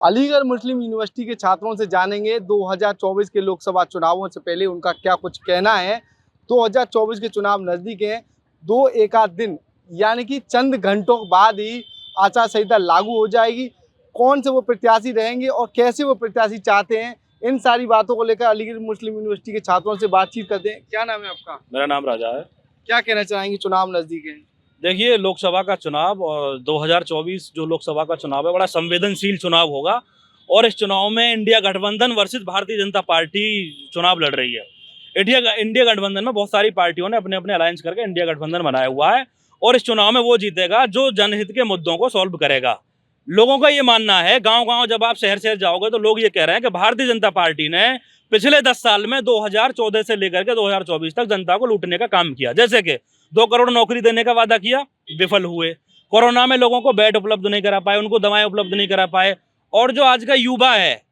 अलीगढ़ मुस्लिम university के छात्रों से जानेंगे 2024 के लोकसभा चुनावों से पहले उनका क्या कुछ कहना है। 2024 के चुनाव नजदीक हैं। दो एक आध दिन यानी कि चंद घंटों बाद ही आचार संहिता लागू हो जाएगी। कौन से वो प्रत्याशी रहेंगे और कैसे वो प्रत्याशी चाहते हैं, इन सारी बातों को लेकर अलीगढ़ मुस्लिम यूनिवर्सिटी के छात्रों से बातचीत करते हैं। क्या नाम है आपका? मेरा नाम राजा है। क्या कहना चाहेंगे, चुनाव नजदीक है? देखिए, लोकसभा का चुनाव और 2024 जो लोकसभा का चुनाव है बड़ा संवेदनशील चुनाव होगा। और इस चुनाव में इंडिया गठबंधन वर्सेस भारतीय जनता पार्टी चुनाव लड़ रही है। इंडिया गठबंधन में बहुत सारी पार्टियों ने अपने अपने अलायंस करके इंडिया गठबंधन बनाया हुआ है। और इस चुनाव में वो जीतेगा जो जनहित के मुद्दों को सॉल्व करेगा। लोगों का ये मानना है, गांव गांव जब आप शहर शहर जाओगे तो लोग ये कह रहे हैं कि भारतीय जनता पार्टी ने पिछले 10 साल में 2014 से लेकर के 2024 तक जनता को लूटने का काम किया। जैसे कि 2 करोड़ नौकरी देने का वादा किया, विफल हुए। कोरोना में लोगों को बेड उपलब्ध नहीं करा पाए, उनको दवाएं उपलब्ध नहीं करा पाए। और जो आज का युवा है,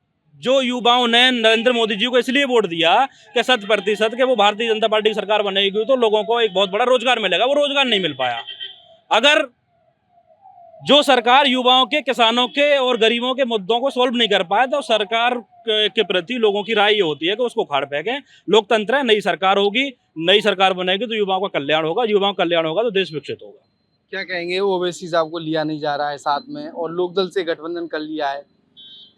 जो युवाओं ने नरेंद्र मोदी जी को इसलिए वोट दिया कि 100% कि वो भारतीय जनता पार्टी की सरकार बनेगी तो लोगों को एक बहुत बड़ा रोजगार मिलेगा, वो रोजगार नहीं मिल पाया। अगर जो सरकार युवाओं के, किसानों के और गरीबों के मुद्दों को सोल्व नहीं कर पाए तो सरकार के प्रति लोगों की राय ये होती है कि उसको उखाड़ फेंकें। लोकतंत्र है, नई सरकार होगी, नई सरकार बनेगी तो युवाओं का कल्याण होगा, युवाओं का कल्याण होगा तो देश विकसित होगा। क्या कहेंगे, ओवैसी साहब को लिया नहीं जा रहा है साथ में और लोकदल से गठबंधन कर लिया है,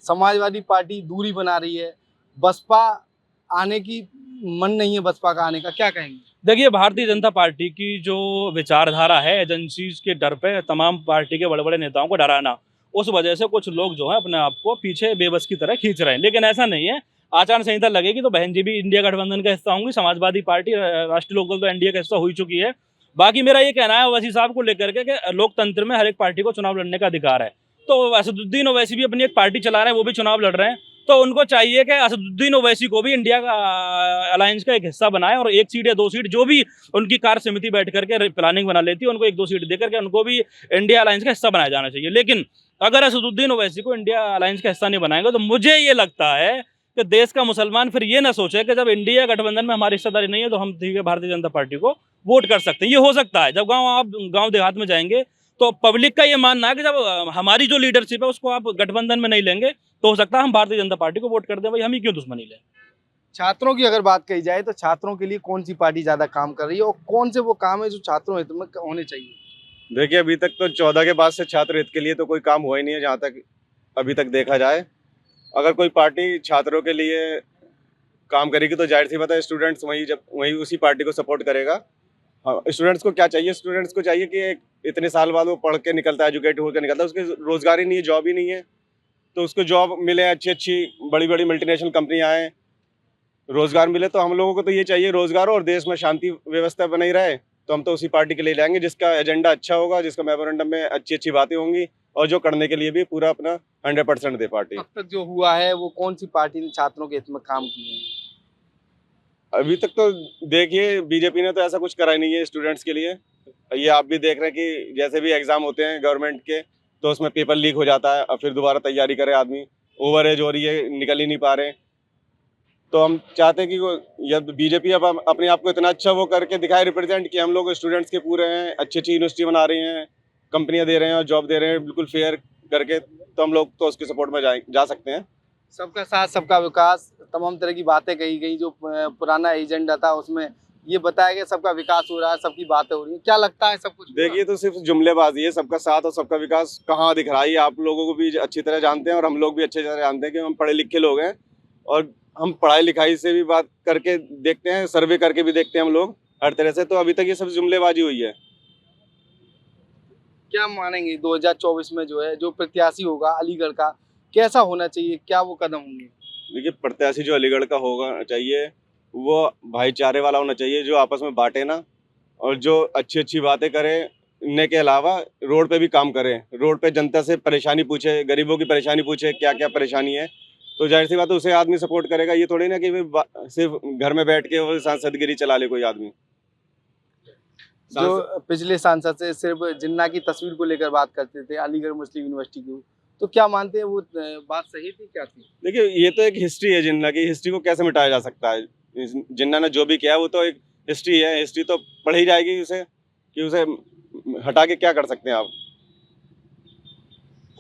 समाजवादी पार्टी दूरी बना रही है, बसपा आने की मन नहीं है बसपा का आने का, क्या कहेंगे? देखिए, भारतीय जनता पार्टी की जो विचारधारा है, एजेंसीज के डर पे तमाम पार्टी के बड़े बड़े नेताओं को डराना, उस वजह से कुछ लोग जो है अपने आप को पीछे बेबस की तरह खींच रहे हैं। लेकिन ऐसा नहीं है। आचार संहिता लगेगी तो बहन जी भी इंडिया गठबंधन का हिस्सा होंगी। समाजवादी पार्टी, राष्ट्रीय लोकदल तो एनडीए का हिस्सा हो चुकी है। बाकी मेरा ये कहना है ओवैसी साहब को लेकर के कि लोकतंत्र में हर एक पार्टी को चुनाव लड़ने का अधिकार है। तो असदुद्दीन ओवैसी भी अपनी एक पार्टी चला रहे हैं, वो भी चुनाव लड़ रहे हैं। तो उनको चाहिए कि असदुद्दीन ओवैसी को भी इंडिया का अलायंस का एक हिस्सा बनाए और 1 सीट या 2 सीट जो भी उनकी कार्य समिति बैठ करके प्लानिंग बना लेती है, उनको 1-2 सीट देकर के उनको भी इंडिया अलायंस का हिस्सा बनाया जाना चाहिए। लेकिन अगर असदुद्दीन ओवैसी को इंडिया अलायंस का हिस्सा नहीं बनाएंगे तो मुझे ये लगता है कि देश का मुसलमान फिर ये ना सोचे कि जब इंडिया गठबंधन में हमारी हिस्सेदारी नहीं है तो हम ठीक है भारतीय जनता पार्टी को वोट कर सकते हैं। ये हो सकता है। जब आप गाँव देहात में जाएंगे तो पब्लिक का ये मानना है कि जब हमारी जो लीडरशिप है उसको आप गठबंधन में नहीं लेंगे तो हो सकता है हम भारतीय जनता पार्टी को वोट कर दें। भाई, हम ही क्यों दुश्मनी लें। छात्रों की अगर बात कही जाए तो छात्रों के लिए कौन सी पार्टी ज्यादा काम कर रही है और कौन से वो काम है जो छात्रों हित में होने चाहिए? देखिए, अभी तक तो 14 के बाद से छात्र हित के लिए तो कोई काम हुआ ही नहीं है, जहाँ तक अभी तक देखा जाए। अगर कोई पार्टी छात्रों के लिए काम करेगी तो जाहिर सी बात है स्टूडेंट्स वही उसी पार्टी को सपोर्ट करेगा। हाँ, स्टूडेंट्स को क्या चाहिए? स्टूडेंट्स को चाहिए कि इतने साल बाद वो पढ़ के निकलता है, एजुकेट होकर निकलता है, उसके रोजगार ही नहीं है, जॉब ही नहीं है। तो उसको जॉब मिले, अच्छी अच्छी बड़ी बड़ी मल्टीनेशनल कंपनियां आए, रोजगार मिले। तो हम लोगों को तो ये चाहिए रोजगार और देश में शांति व्यवस्था बनी रहे। तो हम तो उसी पार्टी के लिए जाएंगे जिसका एजेंडा अच्छा होगा, जिसका मेमोरेंडम में अच्छी अच्छी बातें होंगी और जो करने के लिए भी पूरा अपना 100% दे पार्टी। अब तक जो हुआ है वो कौन सी पार्टी ने छात्रों के हित में काम किए हैं? अभी तक तो देखिए, बीजेपी ने तो ऐसा कुछ करा ही नहीं है स्टूडेंट्स के लिए। ये आप भी देख रहे हैं कि जैसे भी एग्जाम होते हैं गवर्नमेंट के तो उसमें पेपर लीक हो जाता है और फिर दोबारा तैयारी करे आदमी, ओवर एज हो रही है, निकल ही नहीं पा रहे। तो हम चाहते हैं कि जब बीजेपी अब अपने आप को इतना अच्छा वो करके दिखाए, रिप्रेजेंट कि हम लोग स्टूडेंट्स के पूरे हैं, अच्छी अच्छी यूनिवर्सिटी बना रही हैं, कंपनियां दे रहे हैं और जॉब दे रहे हैं बिल्कुल फेयर करके, तो हम लोग तो उसके सपोर्ट में जा सकते हैं। सबका साथ सबका विकास, तमाम तरह की बातें कही गई। जो पुराना एजेंडा था उसमें ये बताया गया सबका विकास हो रहा है, सबकी बातें हो रही है। क्या लगता है सब कुछ? देखिए, तो सिर्फ जुमलेबाजी है। सबका साथ और सबका विकास कहाँ दिख रहा है? आप लोगों को भी अच्छी तरह जानते हैं और हम लोग भी अच्छी तरह जानते हैं कि हम पढ़े लिखे लोग हैं और हम पढ़ाई लिखाई से भी बात करके देखते हैं, सर्वे करके भी देखते हैं हम लोग हर तरह से। तो अभी तक ये सब जुमलेबाजी हुई है। क्या मानेंगे 2024 में जो है जो प्रत्याशी होगा अलीगढ़ का, कैसा होना चाहिए, क्या वो कदम होंगे? देखिए, प्रत्याशी जो अलीगढ़ का होगा चाहिए वो भाईचारे वाला होना चाहिए, जो आपस में बांटे ना और जो अच्छी अच्छी बातें करे। इनने के अलावा रोड पे भी काम करे, रोड पे जनता से परेशानी पूछे, गरीबों की परेशानी पूछे, क्या क्या परेशानी है। तो जाहिर सी बात है उसे आदमी सपोर्ट करेगा। ये थोड़ी ना कि सिर्फ घर में बैठ के वो सांसदगिरी चला ले कोई आदमी। जो पिछले सांसद से सिर्फ जिन्ना की तस्वीर को लेकर बात करते थे अलीगढ़ मुस्लिम यूनिवर्सिटी की, तो क्या मानते हैं वो बात सही थी, क्या थी? देखिए, ये तो एक हिस्ट्री है जिन्ना की। हिस्ट्री को कैसे मिटाया जा सकता है? जिन्ना ने जो भी किया वो तो एक हिस्ट्री है। हिस्ट्री तो पढ़ी जाएगी उसे, कि उसे हटा के क्या कर सकते हैं आप।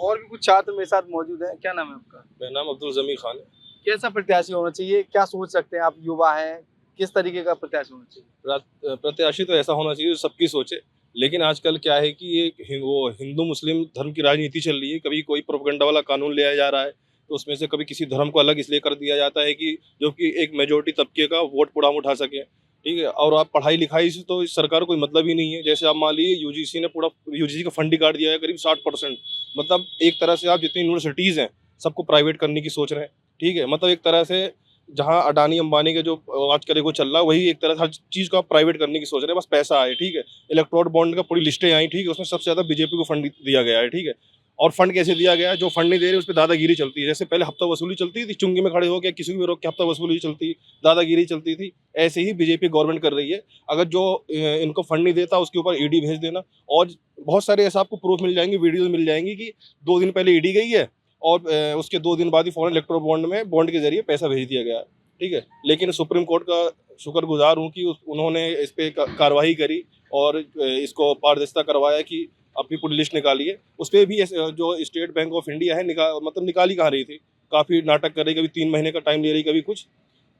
और भी कुछ छात्र मेरे साथ मौजूद हैं। क्या नाम है आपका? मेरा नाम अब्दुल जमी खान है। कैसा प्रत्याशी होना चाहिए, क्या सोच सकते हैं आप? युवा हैं, किस तरीके का प्रत्याशी होना चाहिए? प्रत्याशी तो ऐसा होना चाहिए जो सबकी सोचे, लेकिन आजकल क्या है कि ये वो हिंदू मुस्लिम धर्म की राजनीति चल रही है। कभी कोई प्रोपेगेंडा वाला कानून ले आया जा रहा है, तो उसमें से कभी किसी धर्म को अलग इसलिए कर दिया जाता है कि जो कि एक मेजोरिटी तबके का वोट पुड़ाम उठा सके, ठीक है। और आप पढ़ाई लिखाई से तो इस सरकार को कोई मतलब ही नहीं है। जैसे आप मान लीजिए यूजीसी ने पूरा यूजीसी का फंड ही काट दिया है करीब 60%। मतलब एक तरह से आप जितनी यूनिवर्सिटीज़ हैं सबको प्राइवेट करने की सोच रहे हैं, ठीक है। मतलब एक तरह से जहाँ अडानी अंबानी के जो आजकल को चल रहा है वही एक तरह से हर चीज़ को आप प्राइवेट करने की सोच रहे हैं, बस पैसा आए, ठीक है। इलेक्ट्रोल बॉन्ड का पूरी लिस्टें आई, ठीक है, उसमें सबसे ज़्यादा बीजेपी को फंड दिया गया है, ठीक है। और फंड कैसे दिया गया है? जो फंड नहीं दे रहे उस पर दादागिरी चलती है। जैसे पहले हफ्ता वसूली चलती थी, चुंगी में खड़े हो गया किसी को भी रोक के हफ्ता वसूली चलती, दादागिरी चलती थी, ऐसे ही बीजेपी गवर्नमेंट कर रही है। अगर जो इनको फंड नहीं देता उसके ऊपर ईडी भेज देना, और बहुत सारे ऐसा आपको प्रूफ मिल जाएंगे, वीडियोज मिल जाएंगी कि 2 दिन पहले ईडी गई है और उसके 2 दिन बाद ही फॉरेन इलेक्ट्रोल बॉन्ड में बॉन्ड के जरिए पैसा भेज दिया गया है, ठीक है। लेकिन सुप्रीम कोर्ट का शुक्रगुजार हूँ कि उन्होंने इस पर कार्रवाई करी और इसको पारदर्शिता करवाया कि अपनी पूरी लिस्ट निकाली है। उस पर भी जो स्टेट बैंक ऑफ इंडिया है निकाली कहाँ रही थी, काफ़ी नाटक कर रही, कभी 3 महीने का टाइम ले रही, कभी कुछ।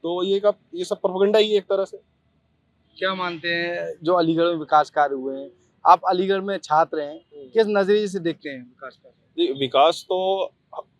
तो ये सब प्रोपेगेंडा ही है एक तरह से। क्या मानते हैं जो अलीगढ़ में विकास कार्य हुए हैं, आप अलीगढ़ में छात्र हैं, किस नजरिए से देखते हैं विकास कार्य? विकास तो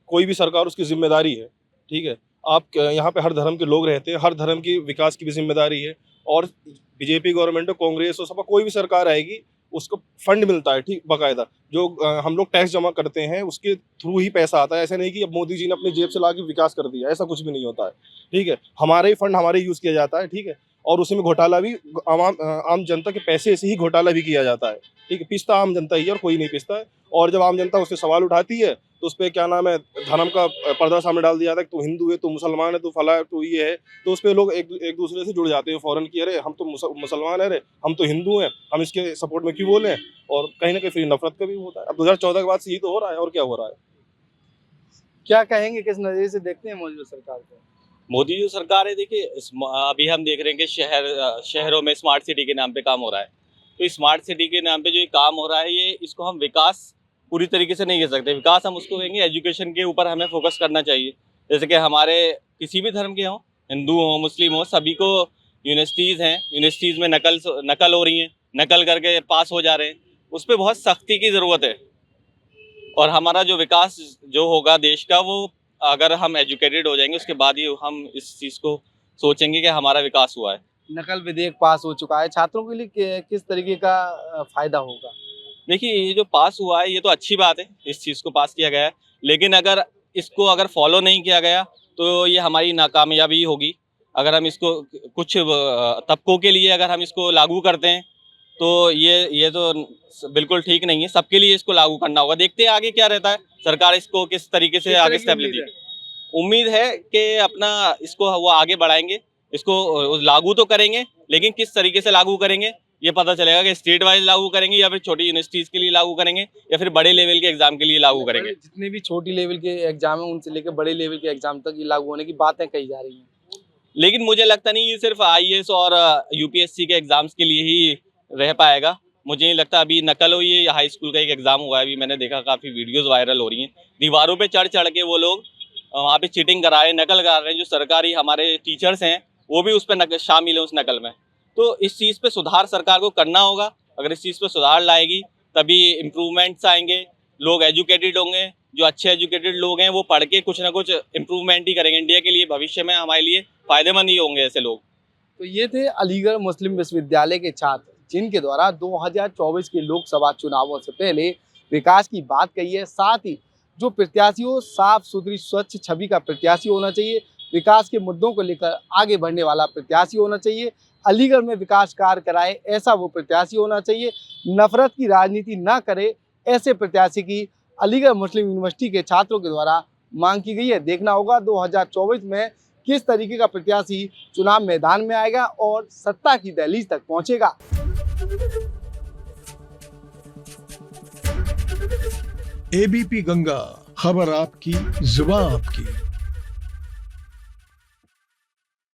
कोई भी सरकार उसकी जिम्मेदारी है, ठीक है। आप यहाँ पे हर धर्म के लोग रहते हैं, हर धर्म की विकास की भी जिम्मेदारी है। और बीजेपी गवर्नमेंट हो, कांग्रेस हो, सबका कोई भी सरकार आएगी उसको फंड मिलता है, ठीक, बाकायदा। जो हम लोग टैक्स जमा करते हैं उसके थ्रू ही पैसा आता है। ऐसा नहीं कि अब मोदी जी ने अपनी जेब से ला के विकास कर दिया, ऐसा कुछ भी नहीं होता है, ठीक है। हमारे ही फंड हमारे यूज़ किया जाता है, ठीक है। और उसी में घोटाला भी आम जनता के पैसे से ही घोटाला भी किया जाता है, ठीक है। पिसता आम जनता ही है और कोई नहीं पिसता है। और जब आम जनता उससे सवाल उठाती है तो उस पर क्या नाम है, धर्म का पर्दा सामने डाल दिया जाता है कि तू हिंदू है, तू मुसलमान है, तू फला है, तू ये है। तो उस पर लोग एक दूसरे से जुड़ जाते हैं फ़ौरन कि अरे हम तो मुसलमान है, अरे हम तो हिंदू हैं, हम इसके सपोर्ट में क्यों बोलें। और कहीं ना कहीं फिर नफरत का भी होता है। अब 2014 के बाद से यही तो हो रहा है, और क्या हो रहा है। क्या कहेंगे, किस नजरिए से देखते हैं मौजूदा सरकार को? मोदी जो सरकार है, देखिए अभी हम देख रहे हैं कि शहरों में स्मार्ट सिटी के नाम पे काम हो रहा है। तो स्मार्ट सिटी के नाम पे जो ये काम हो रहा है, ये इसको हम विकास पूरी तरीके से नहीं कह सकते। विकास हम उसको कहेंगे एजुकेशन के ऊपर हमें फोकस करना चाहिए। जैसे कि हमारे किसी भी धर्म के हों, हिंदू हो, मुस्लिम हो, सभी को यूनिवर्सिटीज़ हैं, यूनिवर्सिटीज़ में नकल हो रही हैं, नकल करके पास हो जा रहे हैं। उस पर बहुत सख्ती की ज़रूरत है। और हमारा जो विकास जो होगा देश का, वो अगर हम एजुकेटेड हो जाएंगे उसके बाद ही हम इस चीज़ को सोचेंगे कि हमारा विकास हुआ है। नकल विधेयक पास हो चुका है, छात्रों के लिए किस तरीके का फायदा होगा? देखिए, ये जो पास हुआ है ये तो अच्छी बात है, इस चीज़ को पास किया गया है। लेकिन अगर फॉलो नहीं किया गया तो ये हमारी नाकामयाबी होगी। अगर हम इसको कुछ तबकों के लिए अगर हम इसको लागू करते हैं तो ये तो बिल्कुल ठीक नहीं है। सबके लिए इसको लागू करना होगा। देखते हैं आगे क्या रहता है, सरकार इसको किस तरीके से आगे स्टेबिलिटी। उम्मीद है कि अपना इसको वो आगे बढ़ाएंगे, इसको लागू तो करेंगे, लेकिन किस तरीके से लागू करेंगे ये पता चलेगा कि स्टेट वाइज लागू करेंगे या फिर छोटी यूनिवर्सिटीज़ के लिए लागू करेंगे या फिर बड़े लेवल के एग्जाम के लिए लागू करेंगे। जितने भी छोटी लेवल के एग्जाम हैं उनसे लेकर बड़े लेवल के एग्जाम तक ये लागू होने की बातें कही जा रही हैं। लेकिन मुझे लगता नहीं ये सिर्फ IAS और UPSC के एग्जाम्स के लिए ही रह पाएगा। मुझे नहीं लगता। अभी नकल हुई है, हाई स्कूल का एक एग्जाम हुआ है, अभी मैंने देखा काफ़ी वीडियोज़ वायरल हो रही हैं। दीवारों पर चढ़ के वो लोग वहाँ पे चीटिंग करा रहे हैं, नकल करा रहे हैं। जो सरकारी हमारे टीचर्स हैं वो भी उस पर शामिल है, उस नकल में। तो इस चीज़ पे सुधार सरकार को करना होगा। अगर इस चीज़ पे सुधार लाएगी तभी इम्प्रूवमेंट्स आएंगे, लोग एजुकेटेड होंगे। जो अच्छे एजुकेटेड लोग हैं वो पढ़ के कुछ ना कुछ इम्प्रूवमेंट ही करेंगे। इंडिया के लिए भविष्य में हमारे लिए फ़ायदेमंद ही होंगे ऐसे लोग। तो ये थे अलीगढ़ मुस्लिम विश्वविद्यालय के छात्र, जिनके द्वारा 2024 के लोकसभा चुनावों से पहले विकास की बात कही है। साथ ही जो प्रत्याशी हो, साफ सुथरी स्वच्छ छवि का प्रत्याशी होना चाहिए, विकास के मुद्दों को लेकर आगे बढ़ने वाला प्रत्याशी होना चाहिए, अलीगढ़ में विकास कार्य कराए ऐसा वो प्रत्याशी होना चाहिए, नफरत की राजनीति ना करे ऐसे प्रत्याशी की अलीगढ़ मुस्लिम यूनिवर्सिटी के छात्रों के द्वारा मांग की गई है। देखना होगा 2024 में किस तरीके का प्रत्याशी चुनाव मैदान में आएगा और सत्ता की दहलीज तक पहुंचेगा। ABP गंगा, खबर आपकी, जुबान आपकी।